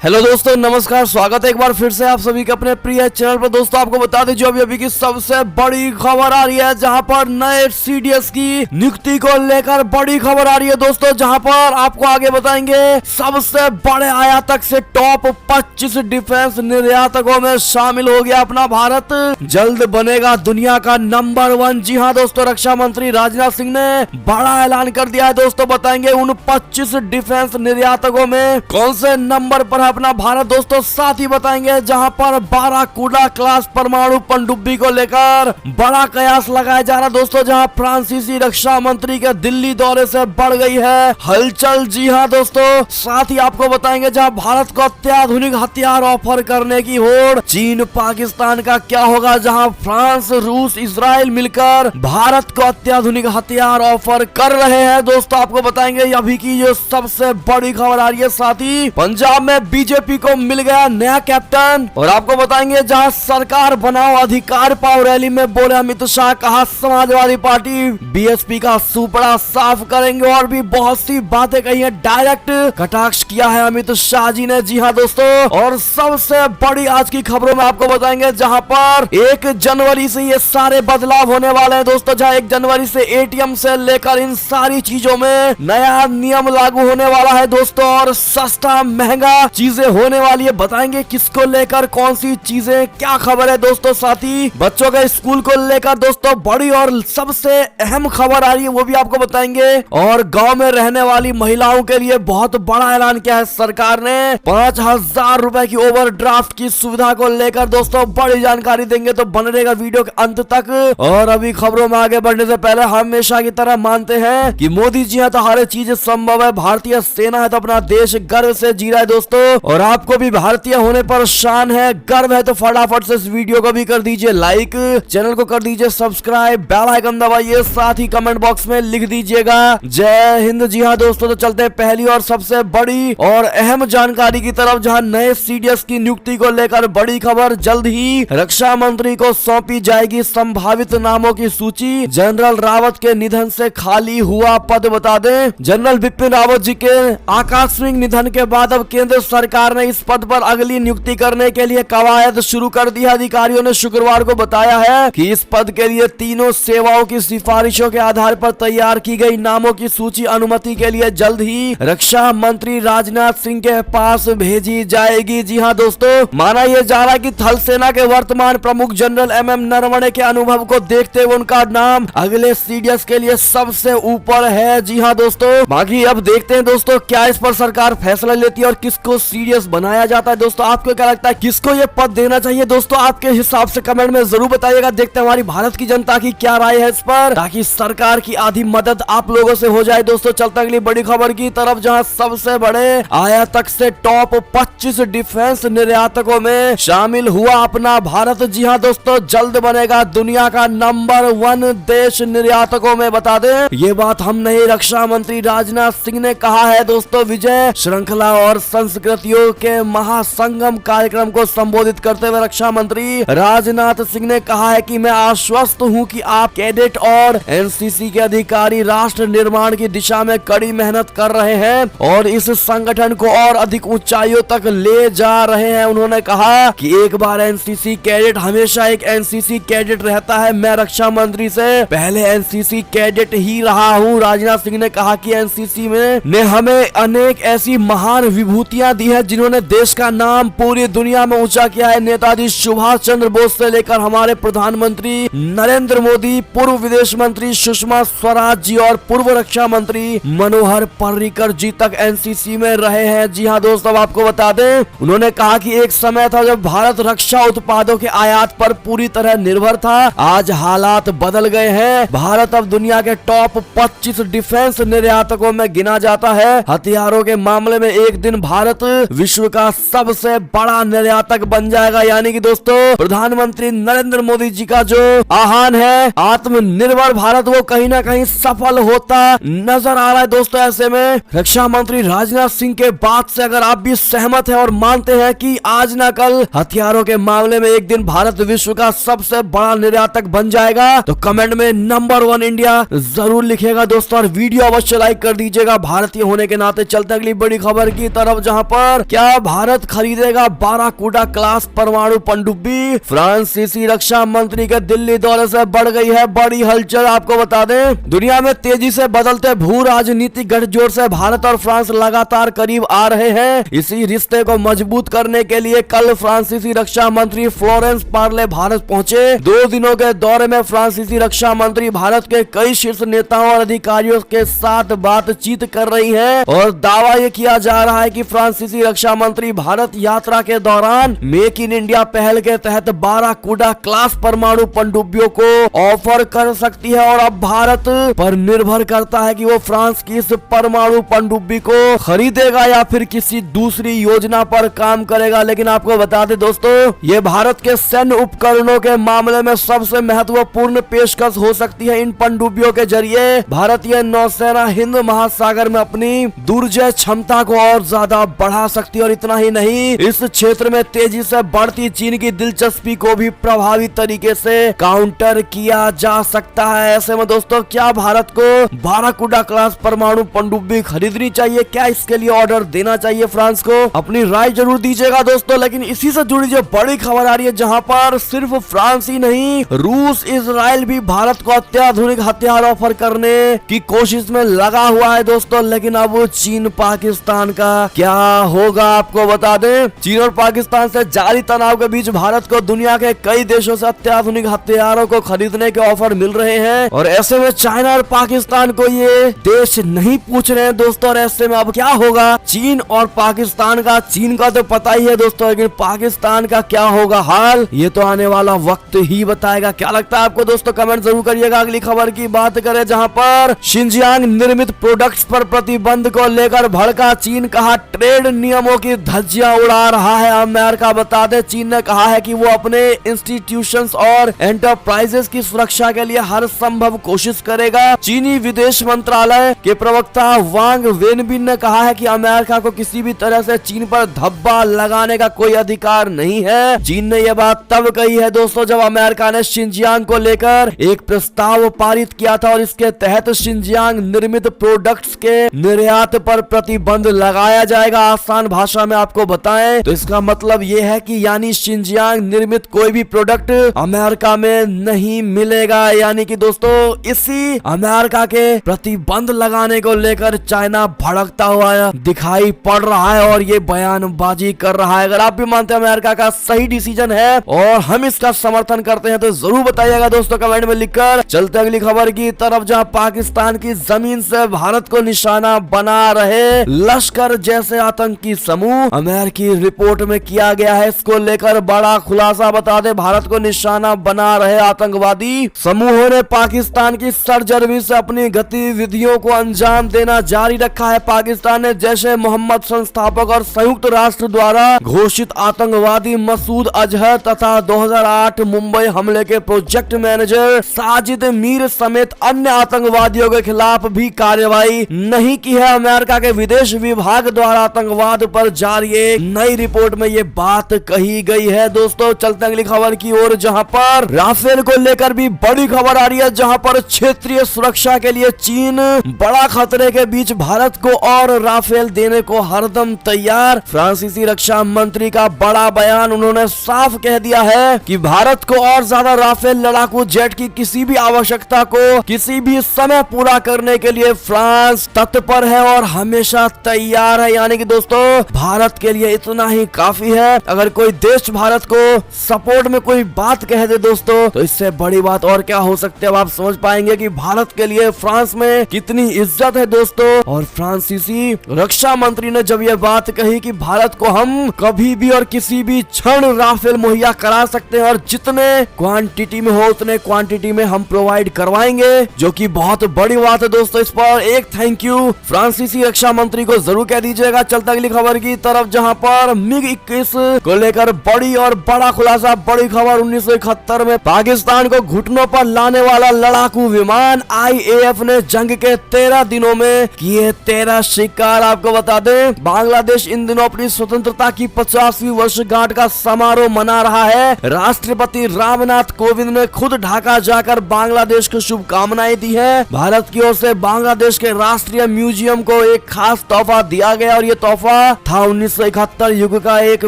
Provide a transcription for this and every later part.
Hello दोस्तों, नमस्कार। स्वागत है एक बार फिर से आप सभी के अपने प्रिय चैनल पर। दोस्तों आपको बता दें जो अभी की सबसे बड़ी खबर आ रही है, जहां पर नए सीडीएस की नियुक्ति को लेकर बड़ी खबर आ रही है दोस्तों, जहां पर आपको आगे बताएंगे सबसे बड़े आयातक से टॉप 25 डिफेंस निर्यातकों में शामिल हो गया अपना भारत। जल्द बनेगा दुनिया का नंबर 1। जी हाँ दोस्तों, रक्षा मंत्री राजनाथ सिंह ने बड़ा ऐलान कर दिया है दोस्तों। बताएंगे उन 25 डिफेंस निर्यातकों में कौन से नंबर पर अपना भारत दोस्तों। साथ ही बताएंगे जहां पर बाराकूडा क्लास परमाणु पनडुब्बी को लेकर बड़ा कयास लगाया जा रहा दोस्तों, जहां फ्रांसीसी रक्षा मंत्री के दिल्ली दौरे से बढ़ गई है हलचल। जी हां दोस्तों, साथ ही आपको बताएंगे जहां भारत को अत्याधुनिक हथियार ऑफर करने की होड़। चीन पाकिस्तान का क्या होगा, जहां फ्रांस रूस इजराइल मिलकर भारत को अत्याधुनिक हथियार ऑफर कर रहे हैं दोस्तों। आपको बताएंगे अभी की जो सबसे बड़ी खबर आ रही है। साथ ही पंजाब में बीजेपी को मिल गया नया कैप्टन, और आपको बताएंगे जहां सरकार बनाओ अधिकार पाओ रैली में बोले अमित शाह, कहा समाजवादी पार्टी बीएसपी का सुपड़ा साफ करेंगे, और भी बहुत सी बातें कही है। डायरेक्ट कटाक्ष किया है अमित शाह जी ने। जी हाँ दोस्तों, और सबसे बड़ी आज की खबरों में आपको बताएंगे जहां पर 1 जनवरी से ये सारे बदलाव होने वाले हैं दोस्तों, जहां 1 जनवरी से एटीएम से लेकर इन सारी चीजों में नया नियम लागू होने वाला है दोस्तों, और सस्ता महंगा चीजें होने वाली है। बताएंगे किसको लेकर कौन सी चीजें, क्या खबर है दोस्तों। साथ ही बच्चों के स्कूल को लेकर दोस्तों बड़ी और सबसे अहम खबर आ रही है, वो भी आपको बताएंगे। और गांव में रहने वाली महिलाओं के लिए बहुत बड़ा ऐलान किया है सरकार ने। 5000 रुपए की ओवरड्राफ्ट की सुविधा को लेकर दोस्तों बड़ी जानकारी देंगे, तो बने रहेगा वीडियो के अंत तक। और अभी खबरों में आगे बढ़ने से पहले हमेशा की तरह मानते हैं कि मोदी जी है तो हर चीज संभव है, भारतीय सेना है तो अपना देश गर्व से जी रहा है दोस्तों, और आपको भी भारतीय होने पर शान है, गर्व है। तो फटाफट से इस वीडियो को भी कर दीजिए लाइक, चैनल को कर दीजिए सब्सक्राइब, बेल आइकन दबाइए, साथ ही कमेंट बॉक्स में लिख दीजिएगा जय हिंद। जी हाँ दोस्तों, तो चलते हैं पहली और सबसे बड़ी और अहम जानकारी की तरफ, जहां नए सीडीएस की नियुक्ति को लेकर बड़ी खबर। जल्द ही रक्षा मंत्री को सौंपी जाएगी संभावित नामों की सूची। जनरल रावत के निधन से खाली हुआ पद। बता दें जनरल बिपिन रावत जी के आकस्मिक निधन के बाद अब केंद्र सरकार ने इस पद पर अगली नियुक्ति करने के लिए कवायद शुरू कर दी है। अधिकारियों ने शुक्रवार को बताया है कि इस पद के लिए तीनों सेवाओं की सिफारिशों के आधार पर तैयार की गई नामों की सूची अनुमति के लिए जल्द ही रक्षा मंत्री राजनाथ सिंह के पास भेजी जाएगी। जी हाँ दोस्तों, माना यह जा रहा है कि थल सेना के वर्तमान प्रमुख जनरल एमएम नरवणे के अनुभव को देखते हुए उनका नाम अगले सीडीएस के लिए सबसे ऊपर है। जी हाँ दोस्तों, बाकी अब देखते हैं दोस्तों क्या इस पर सरकार फैसला लेती है और किसको सीडीएस बनाया जाता है। दोस्तों आपको क्या लगता है, किसको ये पद देना चाहिए दोस्तों, आपके हिसाब से कमेंट में जरूर बताइएगा। देखते हैं हमारी भारत की जनता की क्या राय है इस पर, ताकि सरकार की आधी मदद आप लोगों से हो जाए। दोस्तों चलते अगली बड़ी खबर की तरफ, जहां सबसे बड़े आयातक से टॉप 25 डिफेंस निर्यातकों में शामिल हुआ अपना भारत। जी हाँ दोस्तों, जल्द बनेगा दुनिया का नंबर 1 देश निर्यातकों में। बता दें ये बात हम नहीं, रक्षा मंत्री राजनाथ सिंह ने कहा है दोस्तों। विजय श्रृंखला और संस्कृतियों के महासंगम कार्यक्रम को संबोधित करते हुए रक्षा मंत्री राजनाथ सिंह ने कहा है कि मैं आश्वस्त हूं कि आप कैडेट और एनसीसी के अधिकारी राष्ट्र निर्माण की दिशा में कड़ी मेहनत कर रहे हैं और इस संगठन को और अधिक ऊंचाइयों तक ले जा रहे हैं। उन्होंने कहा कि एक बार एनसीसी कैडेट हमेशा एक एनसीसी कैडेट रहता है। मैं रक्षा मंत्री से पहले एनसीसी कैडेट ही रहा हूं। राजनाथ सिंह ने कहा कि एनसीसी ने हमें अनेक ऐसी महान विभूतियां दी है जिन्होंने देश का नाम पूरी दुनिया में ऊंचा किया है। नेताजी सुभाष चंद्र बोस से लेकर हमारे प्रधानमंत्री नरेंद्र मोदी, पूर्व विदेश मंत्री सुषमा स्वराज जी और पूर्व रक्षा मंत्री मनोहर पर्रिकर जी तक एनसीसी में रहे हैं। जी हाँ दोस्तों, अब आपको बता दें उन्होंने कहा कि एक समय था जब भारत रक्षा उत्पादों के आयात पर पूरी तरह निर्भर था। आज हालात बदल गए हैं। भारत अब दुनिया के टॉप 25 डिफेंस निर्यातकों में गिना जाता है। हथियारों के मामले में एक दिन भारत विश्व का सबसे बड़ा निर्यातक बन जाएगा। यानी कि दोस्तों प्रधानमंत्री नरेंद्र मोदी जी का जो आह्वान है आत्मनिर्भर भारत, वो कहीं ना कहीं सफल होता नजर आ रहा है दोस्तों। ऐसे में रक्षा मंत्री राजनाथ सिंह के बात से अगर आप भी सहमत हैं और मानते हैं कि आज ना कल हथियारों के मामले में एक दिन भारत विश्व का सबसे बड़ा निर्यातक बन जाएगा, तो कमेंट में नंबर 1 इंडिया जरूर लिखेगा दोस्तों, और वीडियो अवश्य लाइक कर दीजिएगा भारतीय होने के नाते। चलते अगली बड़ी खबर की तरफ, जहां पर पर क्या भारत खरीदेगा बाराकूडा क्लास परमाणु पनडुब्बी? फ्रांसीसी रक्षा मंत्री के दिल्ली दौरे से बढ़ गई है बड़ी हलचल। आपको बता दें, दुनिया में तेजी से बदलते भू राजनीतिक गठजोड़ से भारत और फ्रांस लगातार करीब आ रहे हैं। इसी रिश्ते को मजबूत करने के लिए कल फ्रांसीसी रक्षा मंत्री फ्लोरेंस पार्ले भारत पहुंचे। 2 दिनों के दौरे में फ्रांसीसी रक्षा मंत्री भारत के कई शीर्ष नेताओं और अधिकारियों के साथ बातचीत कर रही हैं और दावा यह किया जा रहा है कि फ्रांसीसी रक्षा मंत्री भारत यात्रा के दौरान मेक इन इंडिया पहल के तहत बाराकूडा क्लास परमाणु पनडुब्बियों को ऑफर कर सकती है और अब भारत पर निर्भर करता है कि वो फ्रांस की इस परमाणु पनडुब्बी को खरीदेगा या फिर किसी दूसरी योजना पर काम करेगा। लेकिन आपको बता दें दोस्तों, ये भारत के सैन्य उपकरणों के मामले में सबसे महत्वपूर्ण पेशकश हो सकती है। इन पनडुब्बियों के जरिए भारतीय नौसेना हिंद महासागर में अपनी दुर्जय क्षमता को और ज्यादा बढ़ा सकती है और इतना ही नहीं, इस क्षेत्र में तेजी से बढ़ती चीन की दिलचस्पी को भी प्रभावी तरीके से काउंटर किया जा सकता है। ऐसे में दोस्तों, क्या भारत को बाराकूडा क्लास परमाणु पनडुब्बी खरीदनी चाहिए? क्या इसके लिए ऑर्डर देना चाहिए फ्रांस को? अपनी राय जरूर दीजिएगा दोस्तों। लेकिन इसी से जुड़ी जो बड़ी खबर आ रही है, जहां पर सिर्फ फ्रांस ही नहीं, रूस इजराइल भी भारत को अत्याधुनिक हथियार ऑफर करने की कोशिश में लगा हुआ है दोस्तों। लेकिन अब चीन पाकिस्तान का क्या होगा? आपको बता दें, चीन और पाकिस्तान से जारी तनाव के बीच भारत को दुनिया के कई देशों से अत्याधुनिक हथियारों को खरीदने के ऑफर मिल रहे हैं और ऐसे में चाइना और पाकिस्तान को ये देश नहीं पूछ रहे हैं दोस्तों। और ऐसे में अब क्या होगा चीन और पाकिस्तान का? चीन का तो पता ही है दोस्तों, लेकिन पाकिस्तान का क्या होगा हाल, ये तो आने वाला वक्त ही बताएगा। क्या लगता है आपको दोस्तों? कमेंट जरूर करिएगा। अगली खबर की बात करें, जहां पर शिनजियांग निर्मित प्रोडक्ट्स पर प्रतिबंध को लेकर भड़का चीन। कहा ट्रेड नियमों की धज्जियां उड़ा रहा है अमेरिका। बता दे, चीन ने कहा है कि वो अपने इंस्टीट्यूशंस और एंटरप्राइजेस की सुरक्षा के लिए हर संभव कोशिश करेगा। चीनी विदेश मंत्रालय के प्रवक्ता वांग वेनबिन ने कहा है कि अमेरिका को किसी भी तरह से चीन पर धब्बा लगाने का कोई अधिकार नहीं है। चीन ने यह बात तब कही है दोस्तों, जब अमेरिका ने शिनजियांग को लेकर एक प्रस्ताव पारित किया था और इसके तहत शिनजियांग निर्मित प्रोडक्ट्स के निर्यात पर प्रतिबंध लगाया जाएगा। आसान भाषा में आपको बताएं तो इसका मतलब यह है कि यानी शिनजियांग निर्मित कोई भी प्रोडक्ट अमेरिका में नहीं मिलेगा। यानी कि दोस्तों, इसी अमेरिका के प्रतिबंध लगाने को लेकर चाइना भड़कता हुआ दिखाई पड़ रहा है और ये बयानबाजी कर रहा है। अगर आप भी मानते हैं अमेरिका का सही डिसीजन है और हम इसका समर्थन करते हैं तो जरूर बताइएगा दोस्तों कमेंट में लिखकर। चलते अगली खबर की तरफ, जहां पाकिस्तान की जमीन से भारत को निशाना बना रहे लश्कर जैसे आतंकी समूह, अमेरिकी रिपोर्ट में किया गया है। इसको लेकर बड़ा खुलासा। बता दे, भारत को निशाना बना रहे आतंकवादी समूहों ने पाकिस्तान की सरजमी से अपनी गतिविधियों को अंजाम देना जारी रखा है। पाकिस्तान ने जैशे मोहम्मद संस्थापक और संयुक्त राष्ट्र द्वारा घोषित आतंकवादी मसूद अजहर तथा 2008 मुंबई हमले के प्रोजेक्ट मैनेजर साजिद मीर समेत अन्य आतंकवादियों के खिलाफ भी कार्रवाई नहीं की है। अमेरिका के विदेश विभाग द्वारा आतंकवाद पर जारी एक नई रिपोर्ट में ये बात कही गई है दोस्तों। चलते अगली खबर की ओर, जहां पर राफेल को लेकर भी बड़ी खबर आ रही है, जहां पर क्षेत्रीय सुरक्षा के लिए चीन बड़ा खतरे के बीच भारत को और राफेल देने को हरदम तैयार। फ्रांसीसी रक्षा मंत्री का बड़ा बयान, उन्होंने साफ कह दिया है कि भारत को और ज्यादा राफेल लड़ाकू जेट की किसी भी आवश्यकता को किसी भी समय पूरा करने के लिए फ्रांस तत्पर है और हमेशा तैयार है। यानी कि दोस्तों, भारत के लिए इतना ही काफी है। अगर कोई देश भारत को सपोर्ट में कोई बात कह दे दोस्तों, तो इससे बड़ी बात और क्या हो सकती है। अब आप समझ पाएंगे कि भारत के लिए फ्रांस में कितनी इज्जत है दोस्तों। और फ्रांसीसी रक्षा मंत्री ने जब यह बात कही कि भारत को हम कभी भी और किसी भी क्षण राफेल मुहैया करा सकते हैं और जितने क्वांटिटी में हो उतने क्वांटिटी में हम प्रोवाइड करवाएंगे, जो कि बहुत बड़ी बात है दोस्तों। इस पर एक थैंक यू फ्रांसीसी रक्षा मंत्री को जरूर कह दीजिएगा। चलता अगली खबर की तरफ, जहां पर मिग 21 को लेकर बड़ी और बड़ा खुलासा, बड़ी खबर। 1971 में पाकिस्तान को घुटनों पर लाने वाला लड़ाकू विमान IAF ने जंग के 13 दिनों में किए 13 शिकार। आपको बता दें, बांग्लादेश इन दिनों अपनी स्वतंत्रता की 50वीं वर्षगांठ का समारोह मना रहा है। राष्ट्रपति रामनाथ कोविंद ने खुद ढाका जाकर बांग्लादेश को शुभकामनाएं दी है। भारत की ओर से बांग्लादेश के राष्ट्रीय म्यूजियम को एक खास तोहफा दिया गया और ये तोहफा था 1971 युग का एक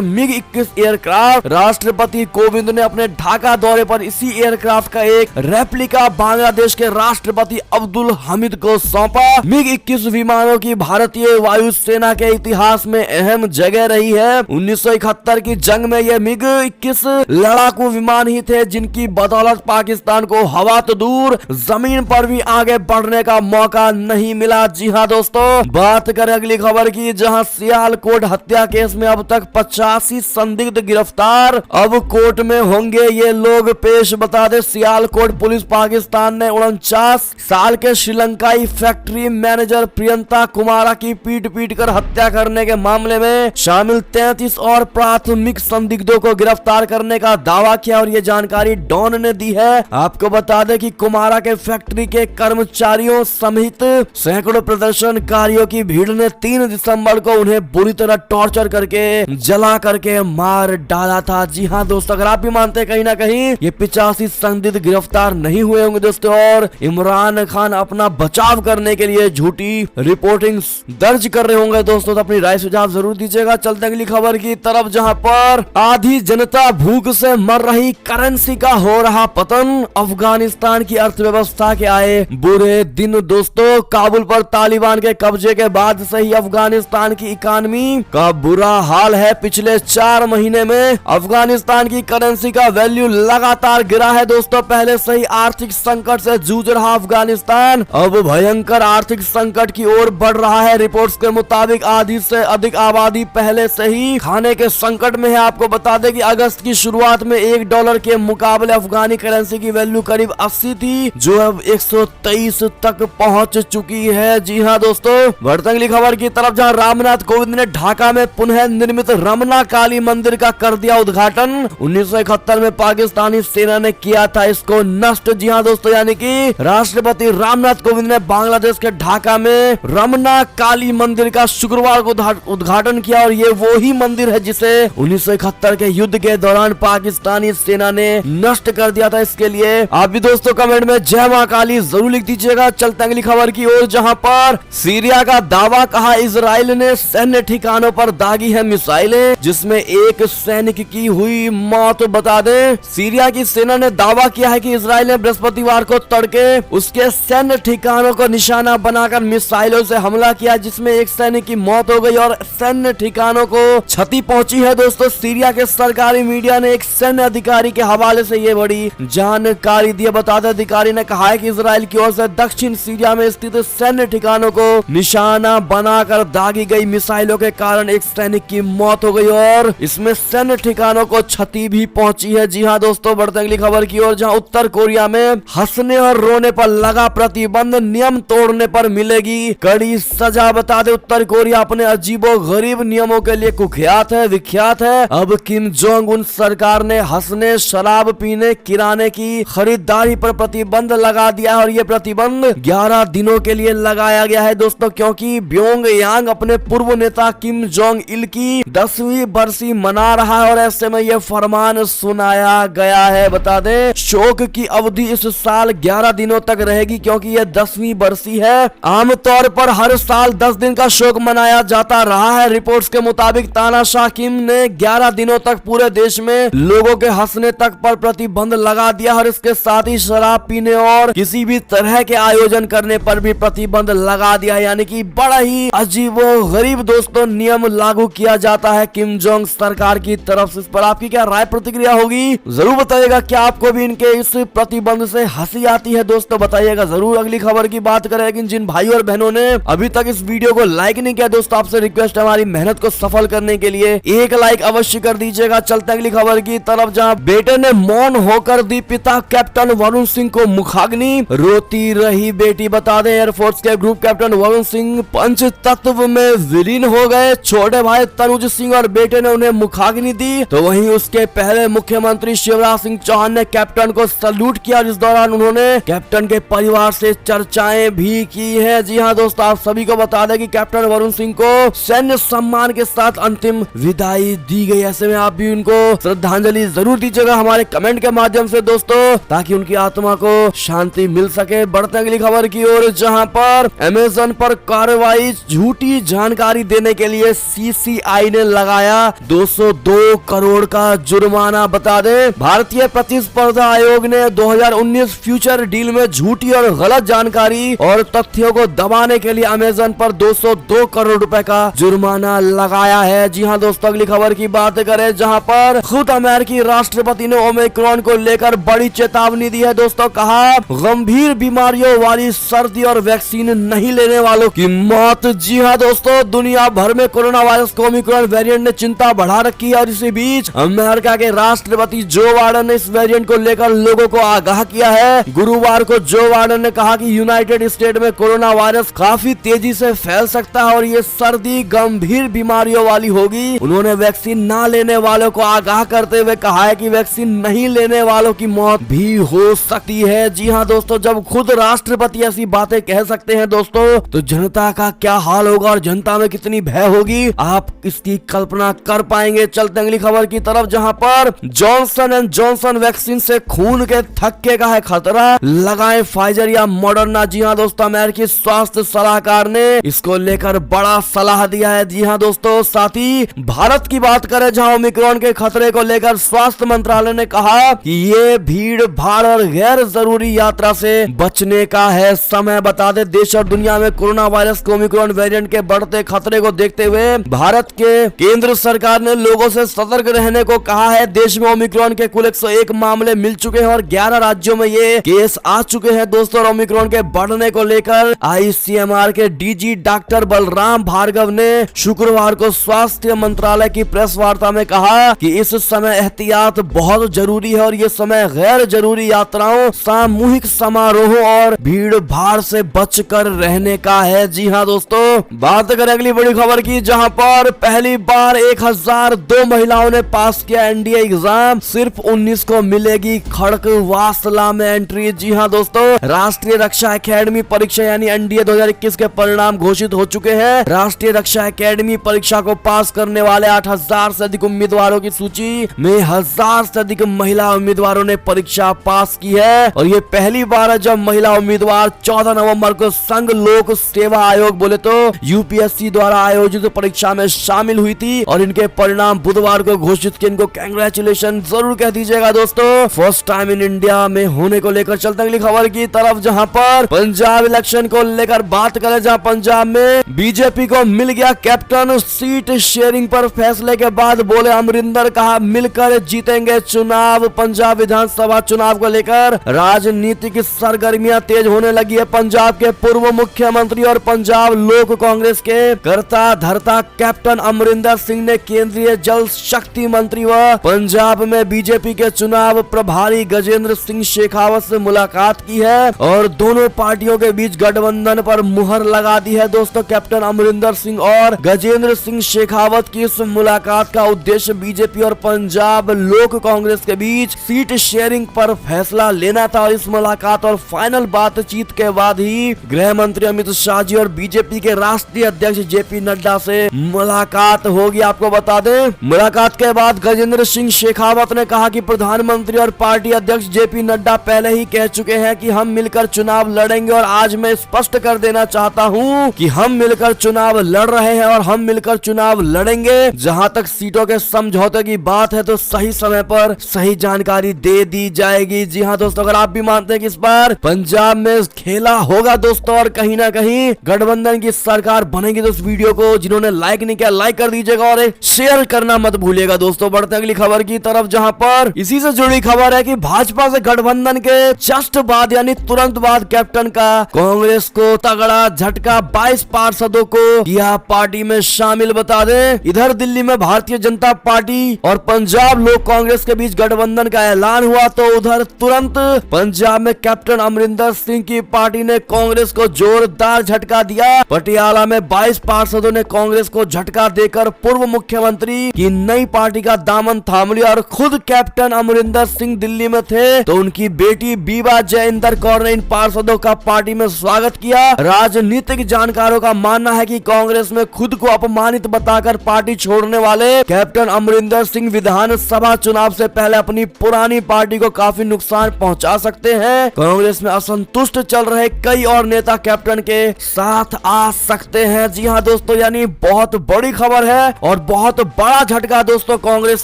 मिग 21 एयरक्राफ्ट। राष्ट्रपति कोविंद ने अपने ढाका दौरे पर इसी एयरक्राफ्ट का एक रेप्लिका बांग्लादेश के राष्ट्रपति अब्दुल हमीद को सौंपा। मिग 21 विमानों की भारतीय वायुसेना के इतिहास में अहम जगह रही है। 1971 की जंग में ये मिग 21 लड़ाकू विमान ही थे जिनकी बदौलत पाकिस्तान को हवा तो दूर जमीन पर भी आगे बढ़ने का मौका नहीं मिला। जी हाँ दोस्तों, बात करें अगली खबर की, जहां सियालकोट हत्या केस में अब तक 85 संदिग्ध गिरफ्तार। अब कोर्ट में होंगे ये लोग पेश। बता दे, सियालकोट पुलिस पाकिस्तान ने 49 साल के श्रीलंकाई फैक्ट्री मैनेजर प्रियंता कुमारा की पीट कर हत्या करने के मामले में शामिल 33 और प्राथमिक संदिग्धों को गिरफ्तार करने का दावा किया और ये जानकारी डॉन ने दी है। आपको बता दें कि कुमारा के फैक्ट्री के कर्मचारियों समेत सैकड़ों प्रदर्शनकारियों की भीड़ ने 3 दिसंबर को उन्हें बुरी तरह टॉर्चर करके जला करके मार डाला था। जी हाँ दोस्तों, अगर आप भी मानते हैं कहीं ना कहीं ये 85 संदिग्ध गिरफ्तार नहीं हुए होंगे दोस्तों, और इमरान खान अपना बचाव करने के लिए झूठी रिपोर्टिंग दर्ज कर रहे होंगे दोस्तों, तो अपनी राय सुझाव जरूर दीजिएगा। चलते अगली खबर की तरफ, जहां पर आधी जनता भूख से मर रही, करेंसी का हो रहा पतन, अफगानिस्तान की अर्थव्यवस्था के आए बुरे दिन। दोस्तों, काबुल पर तालिबान के कब्जे के बाद से ही अफगानिस्तान की इकानमी का बुरा हाल है। पिछले 4 महीने में अफगानिस्तान की करेंसी का वैल्यू लगातार गिरा है दोस्तों। पहले से ही आर्थिक संकट से जूझ रहा अफगानिस्तान अब भयंकर आर्थिक संकट की ओर बढ़ रहा है। रिपोर्ट्स के मुताबिक आधी से अधिक आबादी पहले से ही खाने के संकट में है। आपको बता दें कि अगस्त की शुरुआत में $1 के मुकाबले अफगानी करेंसी की वैल्यू करीब 80 थी, जो अब 123 तक पहुंच चुकी है। जी हाँ दोस्तों, बढ़ते अगली खबर की तरफ, जहां रामनाथ कोविंद ने ढाका में पुनः निर्मित रमना काली मंदिर का कर दिया उद्घाटन। 1971 में पाकिस्तानी सेना ने किया था इसको नष्ट। जी हाँ दोस्तों, यानी कि राष्ट्रपति रामनाथ कोविंद ने बांग्लादेश के ढाका में रमना काली मंदिर का शुक्रवार को उद्घाटन किया, और ये वो ही मंदिर है जिसे 1971 के युद्ध के दौरान पाकिस्तानी सेना ने नष्ट कर दिया था। इसके लिए आप भी दोस्तों कमेंट में जय मां काली जरूर लिख दीजिएगा। चलते अगली खबर की ओर, जहां पर सीरिया का दावा, कहा इजराइल ने सैन्य ठिकानों पर दागी है मिसाइलें, जिसमें एक सैनिक की हुई मौत। बता दें, सीरिया की सेना ने दावा किया है कि इजराइल ने बृहस्पतिवार को तड़के उसके सैन्य ठिकानों को निशाना बनाकर मिसाइलों से हमला किया, जिसमें एक सैनिक की मौत हो गई और सैन्य ठिकानों को क्षति पहुंची है। दोस्तों, सीरिया के सरकारी मीडिया ने एक सैन्य अधिकारी के हवाले से ये बड़ी जानकारी दी। बता दें, अधिकारी ने कहा है कि इजराइल की ओर से दक्षिण सीरिया में स्थित सैन्य ठिकानों को निशाना बनाकर दागी गई मिसाइलों के कारण एक सैनिक की मौत हो गई और इसमें सैन्य ठिकानों को क्षति भी पहुंची है। जी हाँ दोस्तों, बढ़ते अगली खबर की ओर, जहां उत्तर कोरिया में हंसने और रोने पर लगा प्रतिबंध, नियम तोड़ने पर मिलेगी कड़ी सजा। बता दे, उत्तर कोरिया अपने अजीबो गरीब नियमों के लिए कुख्यात है, विख्यात है। अब किम जोंग उन सरकार ने हंसने, शराब पीने, किराने की खरीदारी पर प्रतिबंध लगा दिया है, और ये प्रतिबंध 11 दिनों के लिए लगाया गया है दोस्तों, क्योंकि प्योंगयांग अपने पूर्व नेता किम जोंग इल की 10वीं बरसी मना रहा है और ऐसे में यह फरमान सुनाया गया है। बता दें, शोक की अवधि इस साल 11 दिनों तक रहेगी, क्योंकि यह 10वीं बरसी है। आमतौर पर हर साल 10 दिन का शोक मनाया जाता रहा है। रिपोर्ट्स के मुताबिक तानाशाह किम ने 11 दिनों तक पूरे देश में लोगों के हंसने तक पर प्रतिबंध लगा दिया और इसके साथ ही शराब पीने और किसी भी तरह के आयोजन करने पर भी प्रतिबंध लगा दिया, यानी कि बड़ा ही अजीबो गरीब दोस्तों नियम लागू किया जाता है किम जोंग सरकार की तरफ से। इस पर आपकी क्या राय प्रतिक्रिया होगी जरूर बताइएगा। क्या आपको भी इनके इस प्रतिबंध से हंसी आती है दोस्तों, बताइएगा जरूर। अगली खबर की बात करें, लेकिन जिन भाई और बहनों ने अभी तक इस वीडियो को लाइक नहीं किया दोस्तों, आपसे रिक्वेस्ट है हमारी मेहनत को सफल करने के लिए एक लाइक अवश्य कर दीजिएगा। चलते अगली खबर की तरफ, जहां बेटे ने मौन होकर दी पिता कैप्टन वरुण सिंह को मुखाग्नि, रोती रही बेटी। बता दें, एयरफोर्स के ग्रुप कैप्टन वरुण सिंह पंच तत्व में विलीन हो गए। छोटे भाई तनुज सिंह और बेटे ने उन्हें मुखाग्नि दी, तो वहीं उसके पहले मुख्यमंत्री शिवराज सिंह चौहान ने कैप्टन को सल्यूट किया, जिस दौरान उन्होंने कैप्टन के परिवार से चर्चाएं भी की है। जी हाँ दोस्तों, आप सभी को बता दें कि कैप्टन वरुण सिंह को सैन्य सम्मान के साथ अंतिम विदाई दी गई। ऐसे में आप भी उनको श्रद्धांजलि जरूर दीजिएगा हमारे कमेंट के माध्यम से दोस्तों, ताकि उनकी आत्मा को शांति मिल सके। बढ़ते अगली खबर की ओर, जहां पर अमेज़न पर कार्रवाई, झूठी जानकारी लेने के लिए CCI ने लगाया 202 करोड़ का जुर्माना। बता दें, भारतीय प्रतिस्पर्धा आयोग ने 2019 फ्यूचर डील में झूठी और गलत जानकारी और तथ्यों को दबाने के लिए अमेजन पर 202 करोड़ रुपए का जुर्माना लगाया है। जी हां दोस्तों, अगली खबर की बात करें जहां पर खुद अमेरिकी राष्ट्रपति ने ओमिक्रॉन को लेकर बड़ी चेतावनी दी है। दोस्तों, कहा गंभीर बीमारियों वाली सर्दी और वैक्सीन नहीं लेने वालों की मौत। जी हां दोस्तों, दुनिया भर में कोरोना वायरस को ओमिक्रॉन वेरिएंट ने चिंता बढ़ा रखी है और इसी बीच अमेरिका के राष्ट्रपति जो बाइडेन ने इस वेरिएंट को लेकर लोगों को आगाह किया है। गुरुवार को जो बाइडेन ने कहा कि यूनाइटेड स्टेट में कोरोना वायरस काफी तेजी से फैल सकता है और ये सर्दी गंभीर बीमारियों वाली होगी। उन्होंने वैक्सीन न लेने वालों को आगाह करते हुए कहा है कि वैक्सीन नहीं लेने वालों की मौत भी हो सकती है। जी हाँ दोस्तों, जब खुद राष्ट्रपति ऐसी बातें कह सकते हैं दोस्तों, तो जनता का क्या हाल होगा और जनता में कितनी भय होगी, आप इसकी कल्पना कर पाएंगे। चलते अगली खबर की तरफ जहां पर जॉनसन एंड जॉनसन वैक्सीन से खून के थक्के का है खतरा, लगाएं फाइजर या मॉडर्ना। जी हाँ दोस्तों, अमेरिकी स्वास्थ्य सलाहकार ने इसको लेकर बड़ा सलाह दिया है। जी हाँ दोस्तों, साथ ही भारत की बात करें जहां ओमिक्रॉन के खतरे को लेकर स्वास्थ्य मंत्रालय ने कहा कि ये भीड़ भाड़ और गैर जरूरी यात्रा से बचने का है समय। बता दे, देश और दुनिया में कोरोना वायरस के ओमिक्रॉन वेरिएंट के बढ़ते खतरे को देखते हुए भारत के केंद्र सरकार ने लोगों से सतर्क रहने को कहा है। देश में ओमिक्रॉन के कुल 101 मामले मिल चुके हैं और 11 राज्यों में ये केस आ चुके हैं दोस्तों। और ओमिक्रॉन के बढ़ने को लेकर ICMR के DG डॉक्टर बलराम भार्गव ने शुक्रवार को स्वास्थ्य मंत्रालय की प्रेस वार्ता में कहा कि इस समय एहतियात बहुत जरूरी है और ये समय गैर जरूरी यात्राओं, सामूहिक समारोहों और भीड़ भाड़ से बचकर रहने का है। जी हाँ दोस्तों, बात करें अगली बड़ी खबर की जहां पर पहली बार 1002 महिलाओं ने पास किया NDA एग्जाम, सिर्फ 19 को मिलेगी खड़कवासला में एंट्री। जी हाँ दोस्तों, राष्ट्रीय रक्षा एकेडमी परीक्षा यानी NDA 2021 के परिणाम घोषित हो चुके हैं। राष्ट्रीय रक्षा एकेडमी परीक्षा को पास करने वाले 8000 से अधिक उम्मीदवारों की सूची में 1000 से अधिक महिला उम्मीदवारों ने परीक्षा पास की है और ये पहली बार है जब महिला उम्मीदवार 14 नवंबर को संघ लोक सेवा आयोग बोले तो UPSC द्वारा आयोजित परीक्षा में शामिल हुई थी और इनके परिणाम बुधवार को घोषित किए। इनको कांग्रेचुलेशन जरूर कह दीजिएगा दोस्तों, फर्स्ट टाइम इन इंडिया में होने को लेकर। चलते अगली खबर की तरफ जहां पर पंजाब इलेक्शन को लेकर बात करें, जहां पंजाब में बीजेपी को मिल गया कैप्टन, सीट शेयरिंग पर फैसले के बाद बोले अमरिंदर, कहा मिलकर जीतेंगे चुनाव। पंजाब विधानसभा चुनाव को लेकर राजनीतिक सरगर्मियां तेज होने लगी है। पंजाब के पूर्व मुख्यमंत्री और पंजाब लोक कांग्रेस के कर्ता धर्ता कैप्टन अमरिंदर सिंह ने केंद्रीय जल शक्ति मंत्री व पंजाब में बीजेपी के चुनाव प्रभारी गजेंद्र सिंह शेखावत से मुलाकात की है और दोनों पार्टियों के बीच गठबंधन पर मुहर लगा दी है। दोस्तों, कैप्टन अमरिंदर सिंह और गजेंद्र सिंह शेखावत की इस मुलाकात का उद्देश्य बीजेपी और पंजाब लोक कांग्रेस के बीच सीट शेयरिंग पर फैसला लेना था और इस मुलाकात और फाइनल बातचीत के बाद ही गृह मंत्री अमित शाह जी और बीजेपी के राष्ट्रीय अध्यक्ष JP नड्डा से मुलाकात होगी। आपको बता दें, मुलाकात के बाद गजेंद्र सिंह शेखावत ने कहा कि प्रधानमंत्री और पार्टी अध्यक्ष JP नड्डा पहले ही कह चुके हैं कि हम मिलकर चुनाव लड़ेंगे और आज मैं स्पष्ट कर देना चाहता हूं कि हम मिलकर चुनाव लड़ रहे हैं और हम मिलकर चुनाव लड़ेंगे। जहां तक सीटों के समझौते की बात है तो सही समय पर सही जानकारी दे दी जाएगी। जी हाँ दोस्तों, अगर आप भी मानते हैं कि इस बार पंजाब में खेला होगा दोस्तों और कहीं ना कहीं गठबंधन की सरकार बनेगी, तो इस वीडियो को जिन्होंने लाइक नहीं किया लाइक कर दीजिएगा और शेयर करना मत भूलिएगा दोस्तों। बढ़ते अगली खबर की तरफ जहां पर इसी से जुड़ी खबर है कि भाजपा से गठबंधन के जस्ट बाद यानी तुरंत बाद कैप्टन का कांग्रेस को तगड़ा झटका, 22 पार्षदों को किया पार्टी में शामिल। बता दें, इधर दिल्ली में भारतीय जनता पार्टी और पंजाब लोक कांग्रेस के बीच गठबंधन का ऐलान हुआ तो उधर तुरंत पंजाब में कैप्टन अमरिंदर सिंह की पार्टी ने कांग्रेस को जोरदार झटका दिया। पटियाला में 22 पार्षदों ने कांग्रेस को झटका देकर पूर्व मुख्यमंत्री की नई पार्टी का दामन थाम लिया और खुद कैप्टन अमरिंदर सिंह दिल्ली में थे तो उनकी बेटी बीबा जयेंद्र कौर ने इन पार्षदों का पार्टी में स्वागत किया। राजनीतिक जानकारों का मानना है कि कांग्रेस में खुद को अपमानित बताकर पार्टी छोड़ने वाले कैप्टन अमरिंदर सिंह विधानसभा चुनाव से पहले अपनी पुरानी पार्टी को काफी नुकसान पहुंचा सकते हैं। कांग्रेस में असंतुष्ट चल रहे कई और नेता कैप्टन के साथ आ सकते हैं। जी हां दोस्तों, दोस्तों, यानी बहुत बड़ी खबर है और बहुत बड़ा झटका दोस्तों कांग्रेस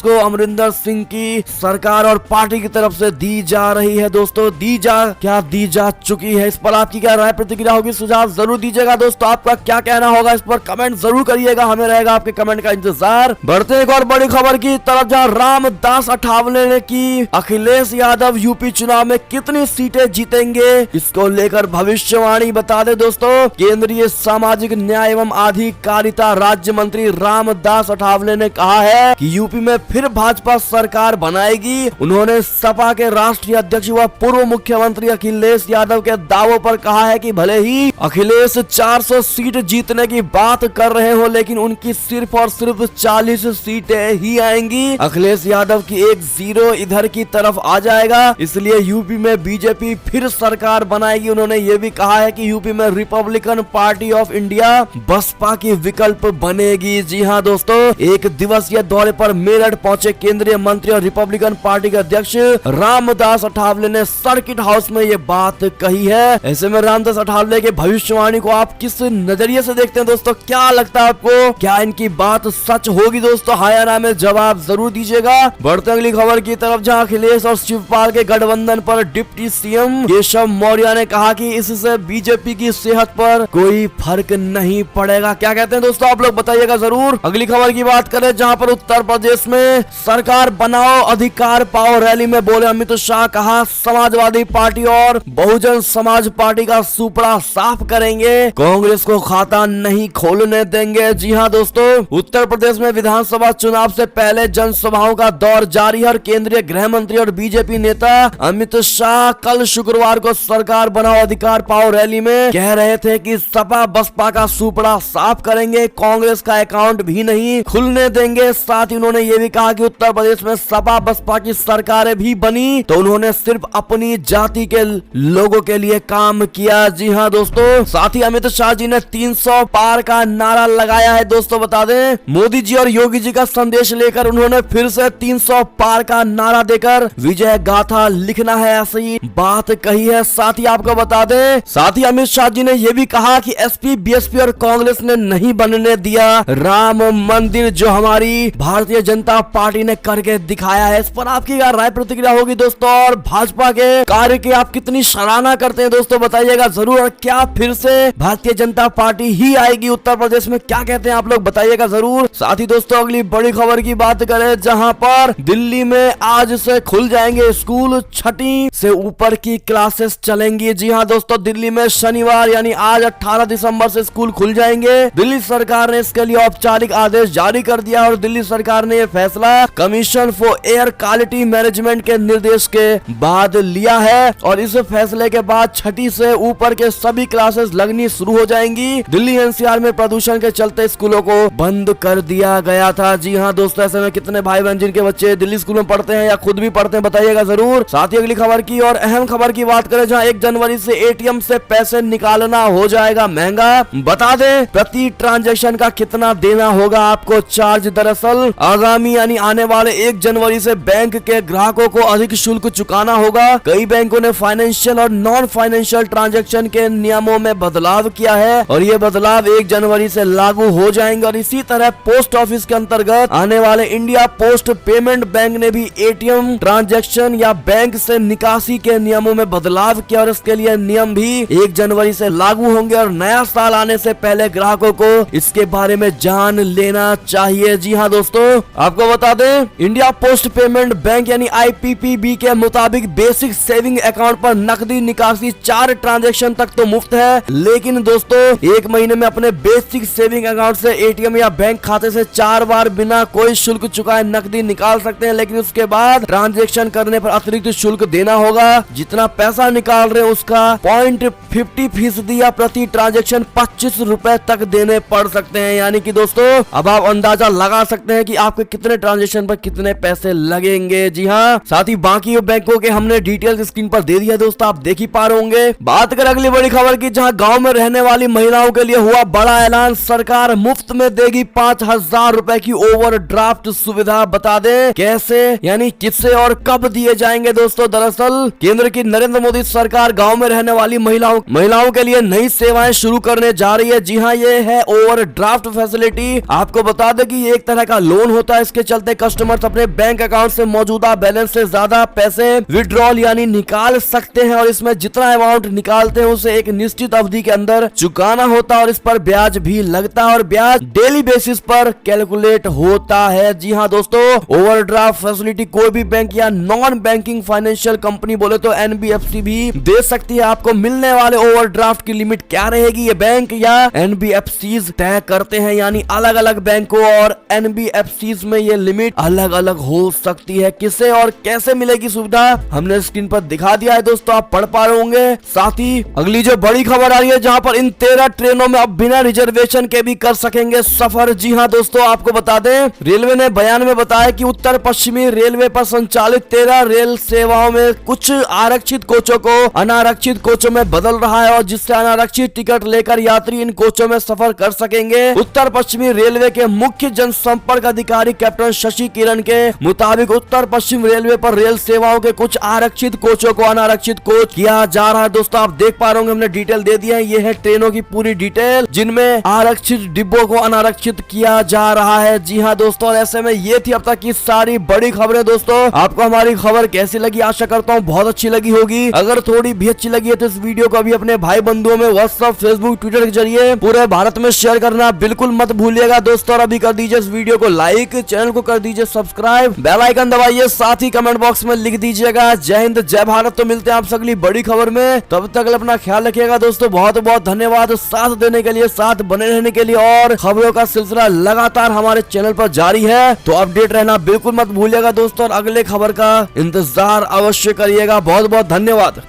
को अमरिंदर सिंह की सरकार और पार्टी की तरफ से दी जा रही है दोस्तों। दी जा चुकी है। इस पर आपकी क्या राय प्रतिक्रिया होगी, सुझाव जरूर दीजिएगा दोस्तों। आपका क्या कहना होगा इस पर कमेंट जरूर करिएगा, हमें रहेगा आपके कमेंट का इंतजार। बढ़ते एक और बड़ी खबर की तरफ, जहां रामदास अठावले ने की अखिलेश यादव यूपी चुनाव में कितनी सीटें जीतेंगे इसको लेकर भविष्यवाणी। बता दे दोस्तों, केंद्रीय सामाजिक न्याय एवं अधिकारिता राज्य मंत्री रामदास अठावले ने कहा है कि यूपी में फिर भाजपा सरकार बनाएगी। उन्होंने सपा के राष्ट्रीय अध्यक्ष व पूर्व मुख्यमंत्री अखिलेश यादव के दावों पर कहा है कि भले ही अखिलेश 400 सीट जीतने की बात कर रहे हो, लेकिन उनकी सिर्फ और सिर्फ 40 सीटें ही आएंगी। अखिलेश यादव की एक 0 इधर की तरफ आ जाएगा, इसलिए यूपी में बीजेपी फिर सरकार बनाएगी। उन्होंने ये भी कहा है कि यूपी में Republican Party of India Baspa की विकल्प बनेगी। जी हाँ दोस्तों, एक दिवसीय दौरे पर मेरठ पहुंचे केंद्रीय मंत्री और रिपब्लिकन पार्टी के अध्यक्ष रामदास अठावले ने सर्किट हाउस में ये बात कही है। ऐसे में रामदास अठावले के भविष्यवाणी को आप किस नजरिए से देखते हैं दोस्तों? क्या लगता है आपको, क्या इनकी बात सच होगी दोस्तों? हां या ना में जवाब जरूर दीजिएगा। बढ़ते अगली खबर की तरफ, जहां अखिलेश और शिवपाल के गठबंधन पर डिप्टी सीएम केशव मौर्य ने कहा कि इससे बीजेपी की सेहत पर कोई फर्क नहीं पड़ेगा। क्या कहते हैं दोस्तों, आप लोग बताइएगा जरूर। अगली खबर की बात करें, जहां पर उत्तर प्रदेश में सरकार बनाओ अधिकार पाओ रैली में बोले अमित शाह, कहा समाजवादी पार्टी और बहुजन समाज पार्टी का सुपड़ा साफ करेंगे, कांग्रेस को खाता नहीं खोलने देंगे। जी हाँ दोस्तों, उत्तर प्रदेश में विधानसभा चुनाव से पहले जनसभाओं का दौर जारी है और केंद्रीय गृह मंत्री और बीजेपी नेता अमित शाह कल शुक्रवार को सरकार बनाओ अधिकार पाओ रैली में कह रहे थे कि सपा बसपा का सुपड़ा साफ करेंगे, कांग्रेस का अकाउंट भी नहीं खुलने देंगे। साथ ही उन्होंने ये भी कहा कि उत्तर प्रदेश में सपा बसपा की सरकारें भी बनी तो उन्होंने सिर्फ अपनी जाति के लोगों के लिए काम किया। जी हाँ दोस्तों, साथ ही अमित शाह जी ने 300 पार का नारा लगाया है दोस्तों। बता दें, मोदी जी और योगी जी का संदेश लेकर उन्होंने फिर से 300 पार का नारा देकर विजय गाथा लिखना है, ऐसी बात कही है। साथ ही आपको बता दें, साथ ही अमित शाह जी ने यह भी कहा कि एसपी बीएसपी और कांग्रेस ने नहीं बनने दिया राम मंदिर, जो हमारी भारतीय जनता पार्टी ने करके दिखाया है। इस पर आपकी क्या राय प्रतिक्रिया होगी दोस्तों, और भाजपा के कार्य की आप कितनी सराहना करते हैं दोस्तों, बताइएगा जरूर। और क्या फिर से भारतीय जनता पार्टी ही आएगी उत्तर प्रदेश में, क्या कहते हैं आप लोग, बताइएगा जरूर। साथ ही दोस्तों अगली बड़ी खबर की बात करें, जहां पर दिल्ली में आज से खुल जाएंगे स्कूल, 6वीं से ऊपर की क्लासेस चलेंगी। जी हाँ दोस्तों, दिल्ली में शनिवार यानी आज 18 दिसंबर से स्कूल खुल जाएंगे। दिल्ली सरकार ने इसके लिए औपचारिक आदेश जारी कर दिया और दिल्ली सरकार ने यह फैसला commission for air quality management के निर्देश के बाद लिया है और इस फैसले के बाद 6वीं से ऊपर के सभी क्लासेस लगनी शुरू हो जाएंगी। दिल्ली एनसीआर में प्रदूषण के चलते स्कूलों को बंद कर दिया गया था। जी हाँ दोस्तों, ऐसे में कितने भाई बहन जिनके बच्चे दिल्ली स्कूल में पढ़ते हैं या खुद भी पढ़ते हैं, बताइएगा जरूर। साथ ही अगली खबर की और अहम खबर की बात करें, जहां 1 जनवरी से एटीएम से पैसे निकालना हो जाएगा महंगा। बता दें, प्रति ट्रांजैक्शन का कितना देना होगा आपको चार्ज। दरअसल आगामी यानी आने वाले 1 जनवरी से बैंक के ग्राहकों को अधिक शुल्क चुकाना होगा। कई बैंकों ने फाइनेंशियल और नॉन फाइनेंशियल ट्रांजैक्शन के नियमों में बदलाव किया है और ये बदलाव 1 जनवरी से लागू हो जाएंगे। और इसी तरह पोस्ट ऑफिस के अंतर्गत आने वाले इंडिया पोस्ट पेमेंट बैंक ने भी एटीएम ट्रांजैक्शन या बैंक से निकासी के नियमों में बदलाव किया और इसके लिए नियम भी 1 जनवरी से लागू होंगे और नया साल आने से पहले ग्राहकों को इसके बारे में जान लेना चाहिए। जी हाँ दोस्तों, आपको बता दें, इंडिया पोस्ट पेमेंट बैंक यानी IPPB के मुताबिक बेसिक सेविंग अकाउंट पर नकदी निकासी 4 ट्रांजैक्शन तक तो मुफ्त है, लेकिन दोस्तों 1 महीने में अपने बेसिक सेविंग अकाउंट से एटीएम या बैंक खाते से 4 बार बिना कोई शुल्क चुकाए नकदी निकाल सकते हैं, लेकिन उसके बाद ट्रांजैक्शन करने पर अतिरिक्त शुल्क देना होगा। जितना पैसा निकाल रहे हैं उसका 0.50% या प्रति ट्रांजैक्शन 25 रुपए तक देने पड़ सकते हैं। यानी कि दोस्तों अब आप अंदाजा लगा सकते हैं कि आपके कितने ट्रांजैक्शन पर कितने पैसे लगेंगे। जी हाँ, साथ ही बाकी बैंकों के हमने डिटेल्स स्क्रीन पर दे दिया दोस्तों, आप देख ही पा रहे होंगे। बात करें अगली बड़ी खबर की, जहां गांव में रहने वाली महिलाओं के लिए हुआ बड़ा ऐलान, सरकार मुफ्त में देगी 5000 रुपए की ओवरड्राफ्ट सुविधा। बता दें कैसे यानी किससे और कब दिए जाएंगे दोस्तों। दरअसल केंद्र की नरेंद्र मोदी सरकार गांव में रहने वाली महिलाओं के लिए नई सेवाएं शुरू करने जा रही है। जी हाँ, ये है है ओवरड्राफ्ट फैसिलिटी। आपको बता दें कि ये एक तरह का लोन होता है, इसके चलते कस्टमर्स अपने बैंक अकाउंट से मौजूदा बैलेंस से ज्यादा पैसे विड्रॉल यानी निकाल सकते हैं और इसमें जितना अमाउंट निकालते हैं उसे एक निश्चित अवधि के अंदर चुकाना होता है और इस पर ब्याज भी लगता है और ब्याज डेली बेसिस पर कैलकुलेट होता है। जी हाँ दोस्तों, ओवरड्राफ्ट फैसिलिटी कोई भी बैंक या नॉन बैंकिंग फाइनेंशियल कंपनी बोले तो एनबीएफसी भी दे सकती है। आपको मिलने वाले ओवरड्राफ्ट की लिमिट क्या रहेगी ये बैंक या एनबीएफसी तय करते हैं, यानी अलग अलग बैंकों और एनबीएफसी में ये लिमिट अलग अलग हो सकती है। किसे और कैसे मिलेगी सुविधा हमने स्क्रीन पर दिखा दिया है दोस्तों, आप पढ़ पा रहे होंगे। साथ ही अगली जो बड़ी खबर आ रही है जहां पर इन 13 ट्रेनों में अब बिना रिजर्वेशन के भी कर सकेंगे सफर। जी हां दोस्तों, आपको बता दें रेलवे ने बयान में बताया कि उत्तर पश्चिमी रेलवे पर संचालित 13 रेल सेवाओं में कुछ आरक्षित कोचों को अनारक्षित कोचों में बदल रहा है और जिससे अनारक्षित टिकट लेकर यात्री इन कोचों में सफर कर सकेंगे। उत्तर पश्चिमी रेलवे के मुख्य जनसंपर्क अधिकारी कैप्टन शशि किरण के मुताबिक उत्तर पश्चिम रेलवे पर रेल सेवाओं के कुछ आरक्षित कोचों को अनारक्षित कोच किया जा रहा है। दोस्तों आप देख पा रहे होंगे, हमने डिटेल दे दिया है। ये है ट्रेनों की पूरी डिटेल जिनमें आरक्षित डिब्बों को अनारक्षित किया जा रहा है। जी हाँ दोस्तों, और ऐसे में ये थी अब तक की सारी बड़ी खबरें। दोस्तों आपको हमारी खबर कैसी लगी, आशा करता हूँ बहुत अच्छी लगी होगी। अगर थोड़ी भी अच्छी लगी है तो इस वीडियो को अभी अपने भाई बंधुओं में व्हाट्सएप, फेसबुक, ट्विटर के जरिए पूरे भारत में शेयर करना बिल्कुल मत भूलिएगा दोस्तों। और अभी कर दीजिए इस वीडियो को लाइक, चैनल को कर दीजिए सब्सक्राइब, बेल आइकन दबाइए, साथ ही कमेंट बॉक्स में लिख दीजिएगा जय हिंद जय भारत। तो मिलते हैं आप अगली बड़ी खबर में, तब तक अपना ख्याल रखिएगा दोस्तों। बहुत बहुत धन्यवाद साथ देने के लिए, साथ बने रहने के लिए, और खबरों का सिलसिला लगातार हमारे चैनल पर जारी है तो अपडेट रहना बिल्कुल मत भूलिएगा दोस्तों। और अगले खबर का इंतजार अवश्य करिएगा। बहुत बहुत धन्यवाद।